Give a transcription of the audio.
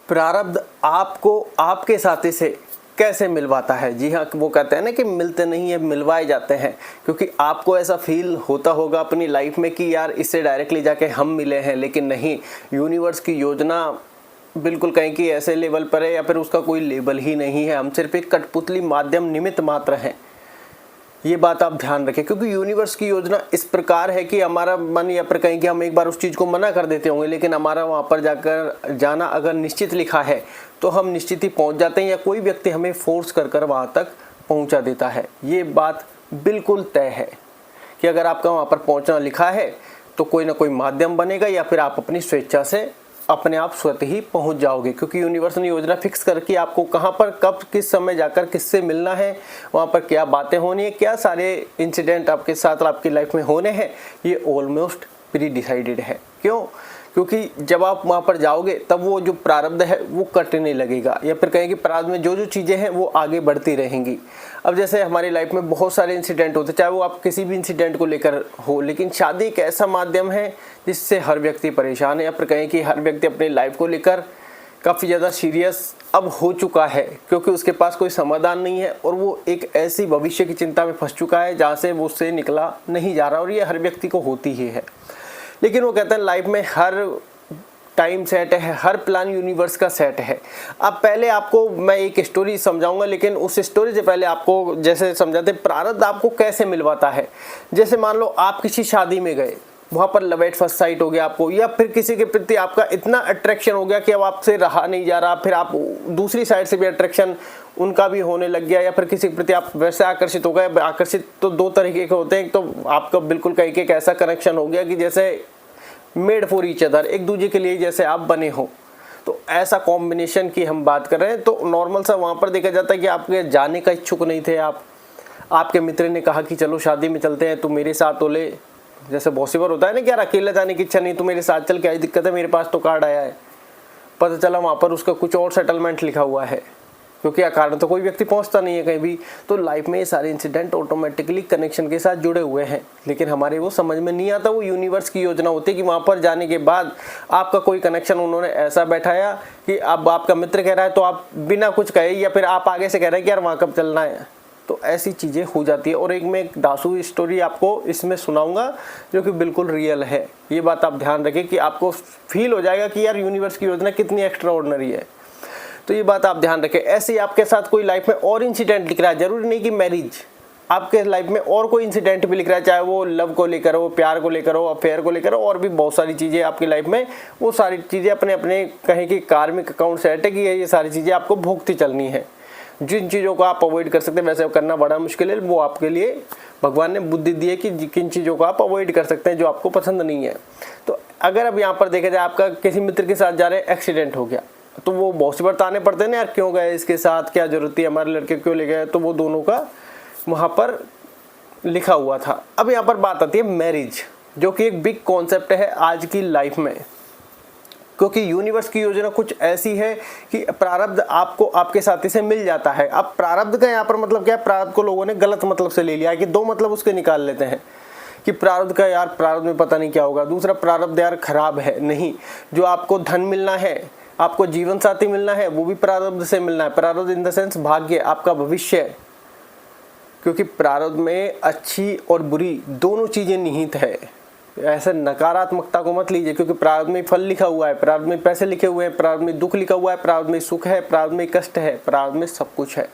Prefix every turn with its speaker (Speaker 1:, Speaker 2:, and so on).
Speaker 1: प्रारब्ध आपको आपके साथी से कैसे मिलवाता है? जी हाँ, वो कहते हैं ना कि मिलते नहीं है, मिलवाए जाते हैं। क्योंकि आपको ऐसा फील होता होगा अपनी लाइफ में कि यार इससे डायरेक्टली जाके हम मिले हैं, लेकिन नहीं, यूनिवर्स की योजना बिल्कुल कहीं कि ऐसे लेवल पर है या फिर उसका कोई लेवल ही नहीं है। हम सिर्फ एक कठपुतली माध्यम निमित्त मात्र हैं। ये बात आप ध्यान रखें, क्योंकि यूनिवर्स की योजना इस प्रकार है कि हमारा मन या फिर कहीं कि हम एक बार उस चीज़ को मना कर देते होंगे, लेकिन हमारा वहाँ पर जाकर जाना अगर निश्चित लिखा है तो हम निश्चित ही पहुँच जाते हैं, या कोई व्यक्ति हमें फोर्स कर कर वहाँ तक पहुँचा देता है। ये बात बिल्कुल तय है कि अगर आपका वहाँ पर पहुँचना लिखा है तो कोई ना कोई माध्यम बनेगा, या फिर आप अपनी स्वेच्छा से अपने आप स्वतः ही पहुंच जाओगे। क्योंकि यूनिवर्स ने योजना फिक्स करके आपको कहां पर कब किस समय जाकर किससे मिलना है, वहां पर क्या बातें होनी है, क्या सारे इंसिडेंट आपके साथ आपकी लाइफ में होने हैं, ये ऑलमोस्ट प्री डिसाइडेड है। क्यों? क्योंकि जब आप वहां पर जाओगे तब वो जो प्रारब्ध है वो कटने लगेगा, या फिर कहें कि प्रारब्ध में जो जो चीज़ें हैं वो आगे बढ़ती रहेंगी। अब जैसे हमारी लाइफ में बहुत सारे इंसिडेंट होते हैं, चाहे वो आप किसी भी इंसिडेंट को लेकर हो, लेकिन शादी एक ऐसा माध्यम है जिससे हर व्यक्ति परेशान है, या फिर कहें कि हर व्यक्ति अपनी लाइफ को लेकर काफ़ी ज़्यादा सीरियस अब हो चुका है, क्योंकि उसके पास कोई समाधान नहीं है और वो एक ऐसी भविष्य की चिंता में फंस चुका है जहाँ से वो उससे निकला नहीं जा रहा, और ये हर व्यक्ति को होती ही है। लेकिन वो कहते हैं लाइफ में हर टाइम सेट है, हर प्लान यूनिवर्स का सेट है। अब पहले आपको मैं एक स्टोरी समझाऊंगा, लेकिन उस स्टोरी से पहले आपको जैसे समझाते प्रारब्ध आपको कैसे मिलवाता है। जैसे मान लो आप किसी शादी में गए, वहाँ पर लव एट फर्स्ट साइट हो गया आपको, या फिर किसी के प्रति आपका इतना अट्रैक्शन हो गया कि अब आपसे रहा नहीं जा रहा, फिर आप दूसरी साइड से भी अट्रैक्शन उनका भी होने लग गया, या फिर किसी के प्रति आप वैसे आकर्षित हो गए। आकर्षित तो दो तरीके के होते हैं, तो आपका बिल्कुल कहीं एक ऐसा कनेक्शन हो गया कि जैसे मेड फॉर ईच अदर, एक दूसरे के लिए जैसे आप बने हो। तो ऐसा कॉम्बिनेशन की हम बात कर रहे हैं। तो नॉर्मल सा वहाँ पर देखा जाता है कि आपके जाने का इच्छुक नहीं थे आप, आपके मित्र ने कहा कि चलो शादी में चलते हैं, तू मेरे साथ तो ले। जैसे पॉसिबल होता है ना कि यार अकेले जाने की इच्छा नहीं, तो मेरे साथ चल, क्या दिक्कत है, मेरे पास तो कार्ड आया है। पता चला वहाँ पर उसका कुछ और सेटलमेंट लिखा हुआ है, क्योंकि कारण तो कोई व्यक्ति पहुंचता नहीं है कहीं भी। तो लाइफ में ये सारे इंसिडेंट ऑटोमेटिकली कनेक्शन के साथ जुड़े हुए हैं, लेकिन हमारे वो समझ में नहीं आता। वो यूनिवर्स की योजना होती है कि वहाँ पर जाने के बाद आपका कोई कनेक्शन उन्होंने ऐसा बैठाया कि अब आपका मित्र कह रहा है तो आप बिना कुछ कहे, या फिर आप आगे से कह रहे हैं कि यार वहाँ कब चलना है। तो ऐसी चीज़ें हो जाती है। और एक मैं एक दासू स्टोरी आपको इसमें सुनाऊंगा जो कि बिल्कुल रियल है। ये बात आप ध्यान रखें कि आपको फील हो जाएगा कि यार यूनिवर्स की योजना कितनी एक्स्ट्रा ऑर्डिनरी है। तो ये बात आप ध्यान रखें। ऐसे ही आपके साथ कोई लाइफ में और इंसिडेंट लिख रहा है, जरूरी नहीं कि मैरिज, आपके लाइफ में और कोई इंसिडेंट भी लिख रहा है, चाहे वो लव को लेकर हो, प्यार को लेकर हो, अफेयर को लेकर हो, और भी बहुत सारी चीज़ें आपकी लाइफ में, वो सारी चीज़ें अपने अपने कहीं की कार्मिक अकाउंट सेट है कि ये सारी चीज़ें आपको भोगती चलनी है। जिन चीज़ों को आप अवॉइड कर सकते हैं, वैसे करना बड़ा मुश्किल है, वो आपके लिए भगवान ने बुद्धि दी है कि किन चीज़ों को आप अवॉइड कर सकते हैं जो आपको पसंद नहीं है। तो अगर अब यहाँ पर देखा जाए, आपका किसी मित्र के साथ जा रहे एक्सीडेंट हो गया, तो वो बहुत सी बार ताने पड़ते हैं ना, यार क्यों गए इसके साथ, क्या जरूरत थी, हमारे लड़के क्यों ले गए। तो वो दोनों का वहाँ पर लिखा हुआ था। अब यहाँ पर बात आती है मैरिज, जो कि एक बिग कॉन्सेप्ट है आज की लाइफ में, क्योंकि यूनिवर्स की योजना कुछ ऐसी है कि प्रारब्ध आपको आपके साथी से मिल जाता है। अब प्रारब्ध का यहाँ पर मतलब क्या है, प्रारब्ध को लोगों ने गलत मतलब से ले लिया है कि दो मतलब उसके निकाल लेते हैं कि प्रारब्ध का यार प्रारब्ध में पता नहीं क्या होगा, दूसरा प्रारब्ध यार खराब है। नहीं, जो आपको धन मिलना है, आपको जीवन साथी मिलना है, वो भी प्रारब्ध से मिलना है। प्रारब्ध इन द सेंस भाग्य, आपका भविष्य, क्योंकि प्रारब्ध में अच्छी और बुरी दोनों चीजें निहित है। ऐसे नकारात्मकता को मत लीजिए, क्योंकि प्रारब्ध में फल लिखा हुआ है, प्रारब्ध में पैसे लिखे हुए हैं, प्रारब्ध में दुख लिखा हुआ है, प्रारब्ध में सुख है, प्रारब्ध में कष्ट है, प्रारब्ध में सब कुछ है।